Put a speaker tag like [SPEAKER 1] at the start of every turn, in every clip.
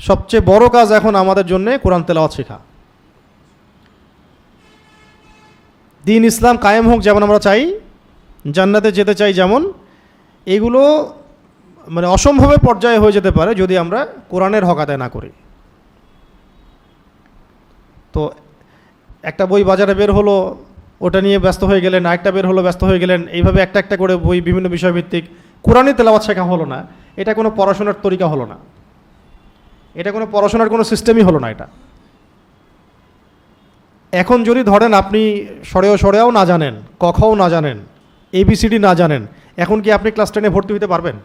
[SPEAKER 1] সবচেয়ে বড় কাজ এখন আমাদের জন্য কোরআন তেলাওয়াত শেখা। দিন ইসলাম কায়েম হোক যেমন আমরা চাই, জান্নাতে যেতে চাই যেমন, এগুলো মানে অসম্ভবের পর্যায়ে হয়ে যেতে পারে যদি আমরা কোরআনের হক আদায় না করি। তো একটা বই বাজারে বের হলো, ওটা নিয়ে ব্যস্ত হয়ে গেলেন, আরেকটা বের হলো, ব্যস্ত হয়ে গেলেন, এইভাবে একটা একটা করে বই বিভিন্ন বিষয়ভিত্তিক কোরআনই তেলাওয়াত শেখা হলো না। এটা কোনো পড়াশোনার তরিকা হলো না, এটা কোনো পড়াশোনার কোনো সিস্টেমই হলো না। এটা এখন যদি ধরেন আপনি সরেও না জানেন, কখও না জানেন, ABCD না জানেন, এখন কি আপনি ক্লাস 10-এ ভর্তি হতে পারবেন?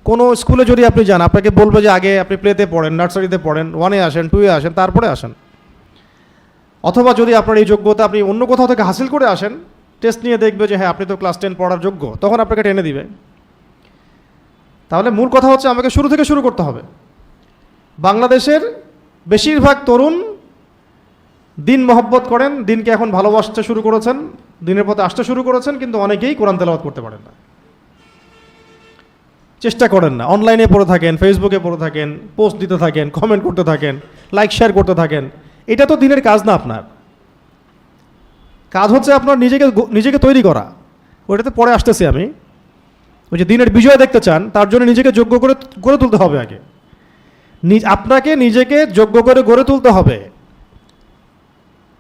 [SPEAKER 1] কোনো স্কুলে যদি আপনি যান, আপনাকে বলবে যে আগে আপনি প্লেতে পড়েন, নার্সারিতে পড়েন, 1-এ আসেন, 2-এ আসেন, তারপরে আসেন। অথবা যদি আপনার এই যোগ্যতা আপনি অন্য কোথাও থেকে হাসিল করে আসেন, টেস্ট নিয়ে দেখবে যে হ্যাঁ আপনি তো ক্লাস 10 পড়ার যোগ্য, তখন আপনাকে টেনে দিবে। তাহলে মূল কথা হচ্ছে আমাকে শুরু থেকে শুরু করতে হবে। বাংলাদেশের বেশিরভাগ তরুণ দিন মহব্বত করেন, দিনকে এখন ভালোবাসতে শুরু করেছেন, দিনের পথে আসতে শুরু করেছেন, কিন্তু অনেকেই কোরআন তেলাওয়াত করতে পারেন না, চেষ্টা করেন না। অনলাইনে পড়ে থাকেন, ফেসবুকে পড়ে থাকেন, পোস্ট দিতে থাকেন, কমেন্ট করতে থাকেন, লাইক শেয়ার করতে থাকেন। এটা তো দিনের কাজ না। আপনার কাজ হচ্ছে আপনার নিজেকে তৈরি করা। ওইটাতে পরে আসতেছি আমি। ওই যে দিনের বিজয় দেখতে চান, তার জন্য নিজেকে যোগ্য করে গড়ে তুলতে হবে। আগে আপনাকে নিজেকে যোগ্য করে গড়ে তুলতে হবে।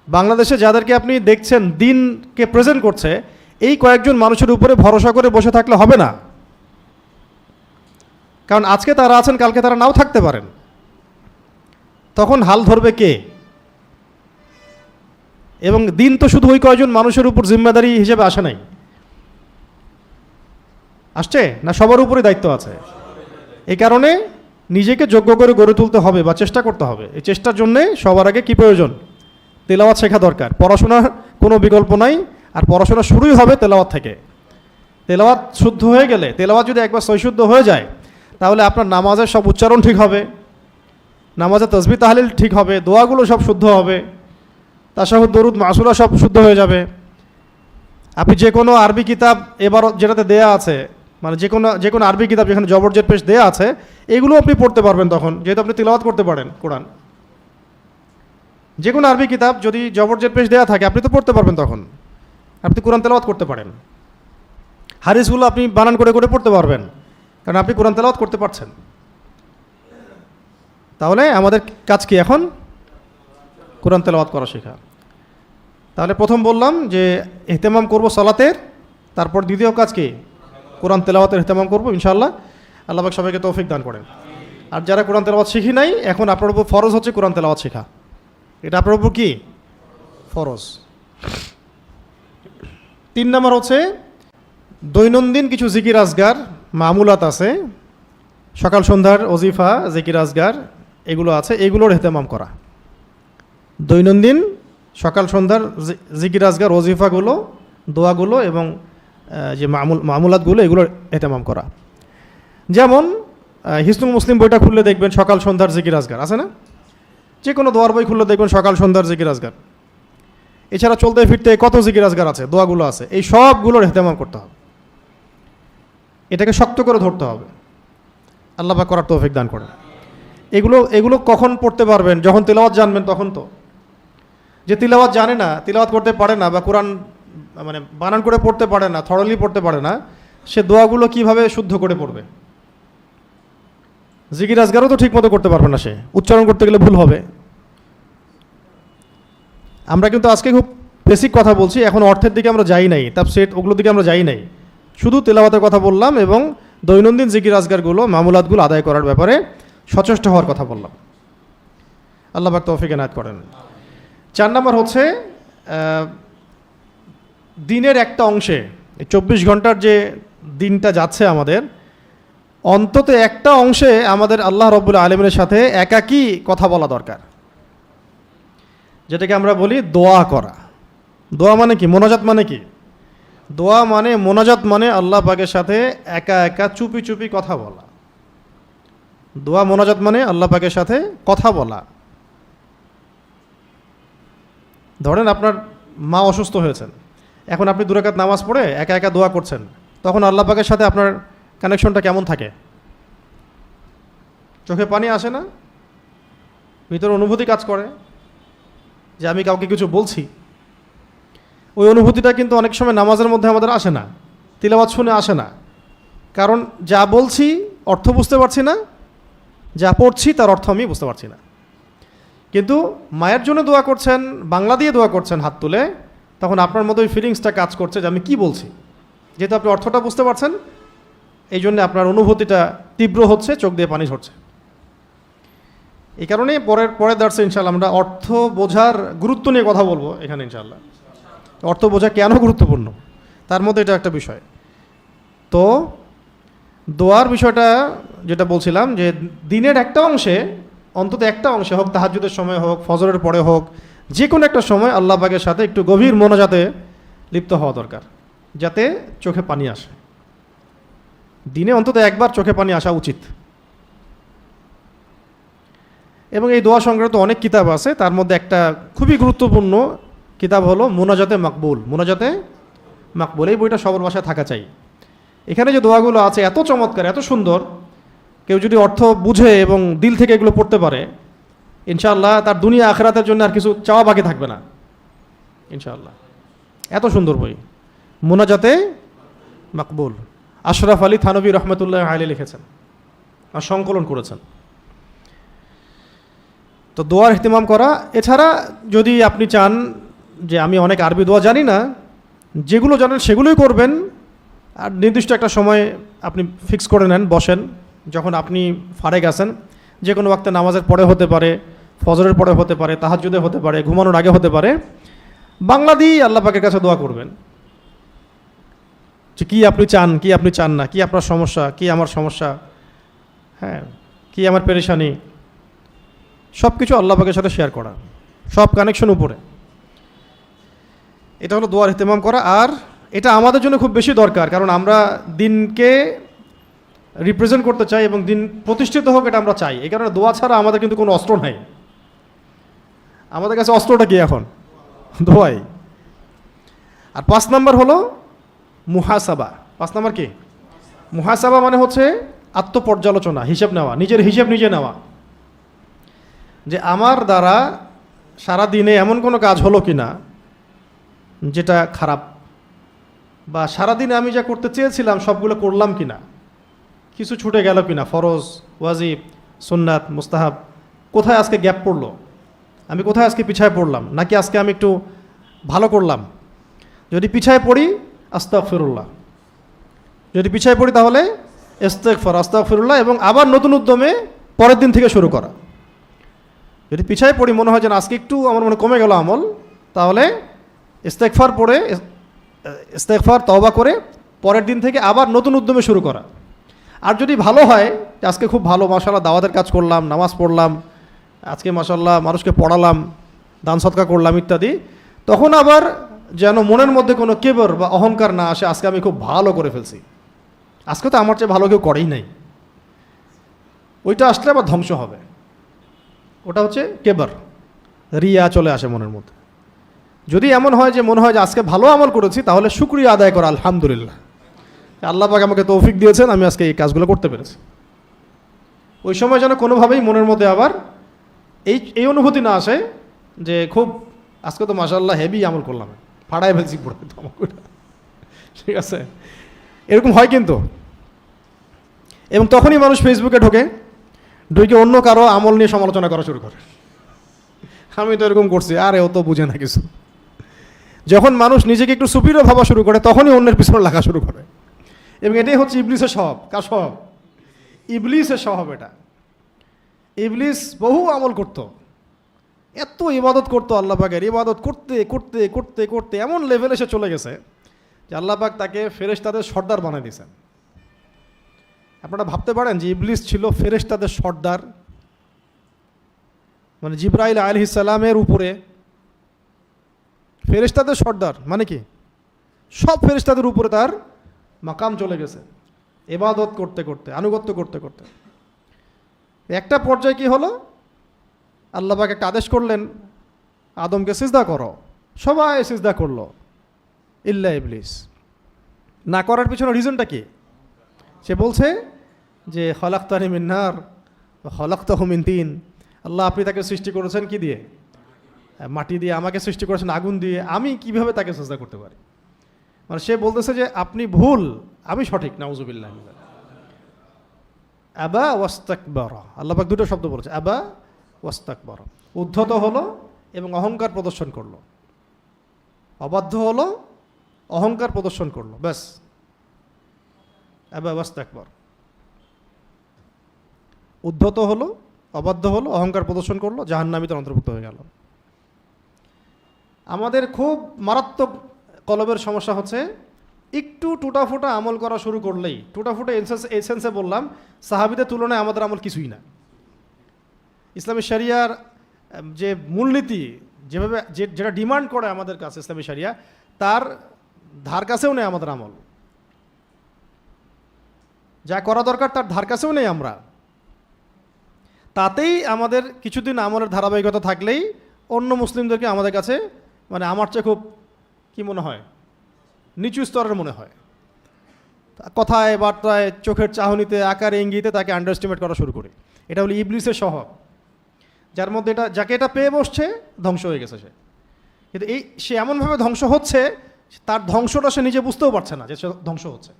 [SPEAKER 1] বাংলাদেশে যাদেরকে আপনি দেখছেন দিনকে প্রেজেন্ট করছে, এই কয়েকজন মানুষের উপরে ভরসা করে বসে থাকলে হবে না। কারণ আজকে তারা আছেন, কালকে তারা নাও থাকতে পারেন। তখন হাল ধরবে কে? এবং দিন তো শুধু ওই কয়েকজন মানুষের উপর জিম্মেদারি হিসেবে আসে নাই, আসছে না, সবার উপরে দায়িত্ব আছে। এই কারণে নিজেকে যোগ্য করে গড়ে তুলতে হবে বা চেষ্টা করতে হবে। এই চেষ্টার জন্যে সবার আগে কি প্রয়োজন? তেলাওয়াত শেখা দরকার। পড়াশোনার কোনো বিকল্প নাই, আর পড়াশোনা শুরুই হবে তেলাওয়াত থেকে। তেলাওয়াত শুদ্ধ হয়ে গেলে, তেলাওয়াত যদি একবার সহিশুদ্ধ হয়ে যায়, তাহলে আপনার নামাজের সব উচ্চারণ ঠিক হবে, নামাজের তাসবিহ তাহলিল ঠিক হবে, দোয়াগুলো সব শুদ্ধ হবে, তাশাহুদ, দরুদ, মাসুরা সব শুদ্ধ হয়ে যাবে। আপনি যে কোনো আরবি কিতাব এবার যেটাতে দেয়া আছে, মানে যে কোনো আরবি কিতাব যেখানে জবরজের পেশ দেয়া আছে, এগুলো আপনি পড়তে পারবেন তখন, যেহেতু আপনি তিলাওয়াত করতে পারেন কোরআন। যে কোনো আরবি কিতাব যদি জবরজের পেশ দেয়া থাকে, আপনি তো পড়তে পারবেন, তখন আপনি কোরআন তেলাওয়াত করতে পারেন। হাদিসগুলো আপনি বানান করে করে পড়তে পারবেন, কারণ আপনি কোরআন তেলাওয়াত করতে পারছেন। তাহলে আমাদের কাজ কি এখন? কোরআন তেলাওয়াত করা শেখা। তাহলে প্রথম বললাম যে ইহতেমাম করব সালাতের, তারপর দ্বিতীয় কাজ কি? কোরআন তেলাওয়াতের ইহতেমাম করব ইনশাআল্লাহ। আল্লাহ পাক সবাইকে তৌফিক দান করেন। আর যারা কোরআন তেলাওয়াত শিখি নাই, এখন আপনার উপর ফরজ হচ্ছে কোরআন তেলাওয়াত শেখা। এটা আপনার উপর কি ফরজ। 3 নম্বর হচ্ছে দৈনন্দিন কিছু জিকির আজগার মামুলাত আছে, সকাল সন্ধ্যার ওজিফা, জিকির আজগার এগুলো আছে, এগুলোর ইহতেমাম করা। দৈনন্দিন সকাল সন্ধ্যার জিকির আজগার, ওজিফাগুলো, দোয়াগুলো এবং যে মামুলাতগুলো, এগুলোর ইহতেমাম করা। যেমন হিসনুল মুসলিম বইটা খুললে দেখবেন সকাল সন্ধ্যার জিকির আজগার আছে না? যে কোনো দোয়ার বই খুললে দেখবেন সকাল সন্ধ্যার জিকির আজগার। এছাড়া চলতে ফিরতে কত জিকির আজগার আছে, দোয়াগুলো আছে, এই সবগুলোর ইহতেমাম করতে হবে। এটাকে শক্ত করে ধরতে হবে। আল্লাহ পাক করার তৌফিক দান করেন। এগুলো কখন পড়তে পারবেন? যখন তিলাওয়াত জানবেন তখন। তো যে তিলাওয়াত জানে না, তিলাওয়াত করতে পারে না, বা কোরআন মানে বানান করে পড়তে পারে না, থরলি পড়তে পারে না, সে দোয়াগুলো কিভাবে শুদ্ধ করে পড়বে? জিকির আজগারও তো ঠিক মতো করতে পারবে না, সে উচ্চারণ করতে গেলে ভুল হবে। আমরা কিন্তু আজকে খুব বেসিক কথা বলছি, এখন অর্থের দিকে আমরা যাই নাই, তাফসীর ওগুলোর দিকে আমরা যাই নাই, শুধু তেলাওয়াতের কথা বললাম এবং দৈনন্দিন জিকির আজগারগুলো, মামুলাতগুলো আদায় করার ব্যাপারে সচেষ্ট হওয়ার কথা বললাম। আল্লাহ পাক তৌফিক এনায়েত করেন। 4 নম্বর হচ্ছে দিনের একটা অংশে, 24 ঘন্টার যে দিনটা যাচ্ছে আমাদের, অন্তত একটা অংশে আমাদের আল্লাহ রব্বুল আলামিনের সাথে একাকী কথা বলা দরকার, যেটাকে আমরা বলি দোয়া করা। দোয়া মানে কি? মোনাজাত মানে কি? দোয়া মানে, মোনাজাত মানে আল্লাহ পাকের সাথে একা একা চুপি চুপি কথা বলা। দোয়া মোনাজাত মানে আল্লাহ পাকের সাথে কথা বলা। ধরেন আপনার মা অসুস্থ হয়েছেন, এখন আপনি 2 রাকাত নামাজ পড়ে একা একা দোয়া করছেন, তখন আল্লাহ পাকের সাথে আপনার কানেকশনটা কেমন থাকে? চোখে পানি আসে না? ভিতরে অনুভূতি কাজ করে যে আমি কাউকে কিছু বলছি। ওই অনুভূতিটা কিন্তু অনেক সময় নামাজের মধ্যে আমাদের আসে না, তিলাওয়াত শুনে আসে না। কারণ যা বলছি অর্থ বুঝতে পারছি না, যা পড়ছি তার অর্থ আমি বুঝতে পারছি না। কিন্তু মায়ের জন্য দোয়া করছেন, বাংলা দিয়ে দোয়া করছেন হাত তুলে, তখন আপনার মতো ওই ফিলিংসটা কাজ করছে যে আমি কি বলছি। যেহেতু আপনি অর্থটা বুঝতে পারছেন, এই জন্য আপনার অনুভূতিটা তীব্র হচ্ছে, চোখ দিয়ে পানি ঝরছে। এই কারণে পরের দার্সে ইনশাআল্লাহ আমরা অর্থ বোঝার গুরুত্ব নিয়ে কথা বলবো এখানে ইনশাআল্লাহ। অর্থ বোঝা কেন গুরুত্বপূর্ণ তার মধ্যে এটা একটা বিষয়। তো দোয়ার বিষয়টা যেটা বলছিলাম, যে দিনের একটা অংশে, অন্তত একটা অংশে হোক, তাহাজ্জুদের সময় হোক, ফজরের পরে হোক, যে কোনো একটা সময় আল্লাহ পাকের সাথে একটু গভীর মোনাজাতে লিপ্ত হওয়া দরকার, যাতে চোখে পানি আসে। দিনে অন্তত একবার চোখে পানি আসা উচিত। এবং এই দোয়া সংক্রান্ত অনেক কিতাব আছে, তার মধ্যে একটা খুবই গুরুত্বপূর্ণ কিতাব হলো মোনাজাতে মাকবুল। মোনাজাতে মাকবুল, এই বইটা সবার বাসায় থাকা চাই। এখানে যে দোয়াগুলো আছে এত চমৎকার, এত সুন্দর, কেউ যদি অর্থ বুঝে এবং দিল থেকে এগুলো পড়তে পারে, ইনশাআল্লাহ তার দুনিয়া আখিরাতের জন্য আর কিছু চাওয়া বাকি থাকবে না ইনশাআল্লাহ। এত সুন্দর বই মোনাজাতে মাকবুল, আশরাফ আলী থানভী রহমতুল্লাহ আলাইহি লিখেছেন আর সংকলন করেছেন। তো দোয়ার ইহতিমাম করা। এছাড়া যদি আপনি চান যে আমি অনেক আরবি দোয়া জানি না, যেগুলো জানেন সেগুলোই করবেন। আর নির্দিষ্ট একটা সময় আপনি ফিক্স করে নেন, বসেন, যখন আপনি ফারেক আছেন, যে কোনো ওয়াক্তে, নামাজের পরে হতে পারে, ফজরের পরে হতে পারে, তাহাজ্জুদে হতে পারে, ঘুমানোর আগে হতে পারে, বাংলা দিয়েই আল্লাহ পাকের কাছে দোয়া করবেন যে কী আপনি চান, কি আপনি চান না, কি আপনার সমস্যা, কি আমার সমস্যা, হ্যাঁ, কি আমার পেরেশানি, সব কিছু আল্লাহ পাকের সাথে শেয়ার করা, সব কানেকশন উপরে। এটা হলো দোয়ার ইহতিমাম করা। আর এটা আমাদের জন্য খুব বেশি দরকার, কারণ আমরা দিনকে রিপ্রেজেন্ট করতে চাই এবং দিন প্রতিষ্ঠিত হোক, এটা আমরা চাই। এই কারণে দোয়া ছাড়া আমাদের কিন্তু কোনো অস্ত্র নাই। আমাদের কাছে অস্ত্রটা কি এখন? দোয়াই। আর 5 নম্বর হলো মুহাসাবা। 5 নম্বর কি? মুহাসাবা মানে হচ্ছে আত্মপর্যালোচনা, হিসেব নেওয়া, নিজের হিসেব নিজে নেওয়া, যে আমার দ্বারা সারা দিনে এমন কোনো কাজ হলো কি না যেটা খারাপ, বা সারাদিনে আমি যা করতে চেয়েছিলাম সবগুলো করলাম কি না, কিছু ছুটে গেল কি না, ফরজ, ওয়াজিব, সুন্নাত, মুস্তাহাব, কোথায় আজকে গ্যাপ পড়লো, আমি কোথায় আজকে পিছায় পড়লাম, নাকি আজকে আমি একটু ভালো করলাম। যদি পিছায় পড়ি আস্তাগফিরুল্লাহ, যদি পিছায় পড়ি তাহলে ইস্তেগফার, আস্তাগফিরুল্লাহ, এবং আবার নতুন উদ্যমে পরের দিন থেকে শুরু করা। যদি পিছায় পড়ি, মনে হয় যেন আজকে একটু আমার মনে কমে গেল আমল, তাহলে ইস্তেগফার পড়ে, ইস্তেগফার তওবা করে পরের দিন থেকে আবার নতুন উদ্যমে শুরু করা। আর যদি ভালো হয়, আজকে খুব ভালো, মাশাআল্লাহ দাওয়াতের কাজ করলাম, নামাজ পড়লাম, আজকে মাশাআল্লাহ মানুষকে পড়ালাম, দান সদকা করলাম ইত্যাদি, তখন আবার যেন মনের মধ্যে কোনো কেবর বা অহংকার না আসে, আজকে আমি খুব ভালো করে ফেলছি, আজকে তো আমার চেয়ে ভালো কেউ করেই নাই। ওইটা আসলে আবার ধ্বংস হবে। ওটা হচ্ছে কেবর, রিয়া চলে আসে মনের মধ্যে। যদি এমন হয় যে মনে হয় যে আজকে ভালো আমল করেছি, তাহলে শুকরিয়া আদায় করা, আলহামদুলিল্লাহ, আল্লাহ পাক আমাকে তৌফিক দিয়েছেন, আমি আজকে এই কাজগুলো করতে পেরেছি। ওই সময় যেন কোনোভাবেই মনের মধ্যে আবার এই অনুভূতি না আসে যে খুব আজকে তো মাশাআল্লাহ হেভি আমল করলাম, ফাড়ায় ফেলছি পড়ে, ঠিক আছে, এরকম হয় কিন্তু। এবং তখনই মানুষ ফেসবুকে ঢুকে অন্য কারো আমল নিয়ে সমালোচনা করা শুরু করে, আমি তো এরকম করছি, আরে ও তো বুঝে না কিছু। যখন মানুষ নিজেকে একটু সুপিরিয়র ভাবা শুরু করে, তখনই অন্যের পিছনে লাগা শুরু করে। এবং এটাই হচ্ছে ইবলিসের স্বভাব। কার স্বভাব? ইবলিসের স্বভাব এটা। ইবলিস বহু আমল করত, এত ইবাদত করতো, আল্লাহ পাকের ইবাদত করতে করতে করতে করতে এমন লেভেলে সে চলে গেছে যে আল্লাহ পাক তাকে ফেরেশতাদের সর্দার বানিয়ে দিয়েছেন। আপনারা ভাবতে পারেন যে ইবলিস ছিল ফেরেশতাদের সর্দার, মানে জিবরাইল আলাইহিস সালামের উপরে ফেরেশতাদের সর্দার, মানে কি সব ফেরেশতাদের উপরে তার মাকাম চলে গেছে, ইবাদত করতে করতে, আনুগত্য করতে করতে। একটা পর্যায়ে কি হলো, আল্লাহ পাক একটা আদেশ করলেন, আদমকে সিজদা করো, সবাই সিজদা করলো ইল্লা ইবলিস। না করার পিছনে রিজনটা কি? সে বলছে যে খলাকতানি মিন নার খলাকতাহু মিন তিন, আল্লাহ আপনি তাকে সৃষ্টি করেছেন কি দিয়ে? মাটি দিয়ে। আমাকে সৃষ্টি করেছেন আগুন দিয়ে, আমি কিভাবে তাকে সিজদা করতে পারি? মানে সে বলতেছে যে আপনি ভুল, আমি সঠিক। নাউজুবিল্লাহ। আবা ওয়াস্তাকবারা, আল্লাহ পাক দুটো শব্দ বলেছে, আবা ওয়াস্তাকবারা। উদ্ধত হলো এবং অহংকার প্রদর্শন করলো, অবাধ্য হলো, অহংকার প্রদর্শন করলো, ব্যাস। আবা ওয়াস্তাকবার, উদ্ধত হলো, অবাধ্য হলো, অহংকার প্রদর্শন করলো, জাহান্নামীদের অন্তর্ভুক্ত হয়ে গেল। আমাদের খুব মারাত্মক কলবের সমস্যা হচ্ছে একটু টুটাফুটা আমল করা শুরু করলেই, টুটাফুটা এসেন্সে বললাম, সাহাবীদের তুলনায় আমাদের আমল কিছুই না। ইসলামী শরিয়ার যে মূলনীতি, যেভাবে যেটা ডিমান্ড করে আমাদের কাছে ইসলামী শরিয়া, তার ধার কাছেও নেই আমাদের আমল। যা করা দরকার তার ধার কাছেও নেই আমরা। তাতেই আমাদের কিছুদিন আমলের ধারাবাহিকতা থাকলেই অন্য মুসলিমদেরকে আমাদের কাছে মানে আমার চেয়ে খুব কি মনে হয়, নিচু স্তরের মনে হয়। কথায় বার্তায়, চোখের চাহনিতে, আকারে ইঙ্গিতে তাকে আন্ডারস্টিমেট করা শুরু করি। এটা হলো ইবলিসের স্বভাব, যার মধ্যে যাকে এটা পেয়ে বসছে ধ্বংস হয়ে গেছে সে। কিন্তু সে এমনভাবে ধ্বংস হচ্ছে, তার ধ্বংসটা সে নিজে বুঝতেও পারছে না যে সে ধ্বংস হচ্ছে।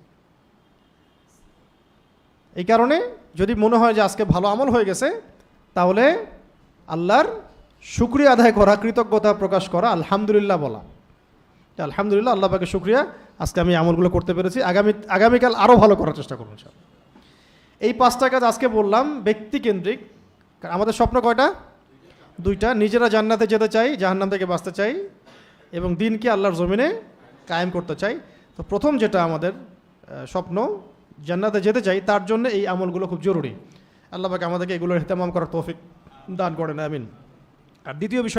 [SPEAKER 1] এই কারণে যদি মনে হয় যে আজকে ভালো আমল হয়ে গেছে, তাহলে আল্লাহর শুকরিয়া আদায় করা, কৃতজ্ঞতা প্রকাশ করা, আলহামদুলিল্লাহ বলা, আলহামদুলিল্লাহ, আল্লাহ পাকের শুকরিয়া, আজকে আমি আমলগুলো করতে পেরেছি, আগামীকাল আরও ভালো করার চেষ্টা করব। এই 5টা কাজ আজকে বললাম ব্যক্তিকেন্দ্রিক। আমাদের স্বপ্ন কয়টা? 2টা। নিজেরা জান্নাতে যেতে চাই, জাহান্নাম থেকে বাঁচতে চাই, এবং দিনকে আল্লাহর জমিনে কায়েম করতে চাই। তো প্রথম যেটা আমাদের স্বপ্ন, জান্নাতে যেতে চাই, তার জন্য এই আমলগুলো খুব জরুরি। আল্লাহ পাক আমাদেরকে এগুলোর ইহতেমাম করার তৌফিক দান করেন, আমিন। আর দ্বিতীয় বিষয়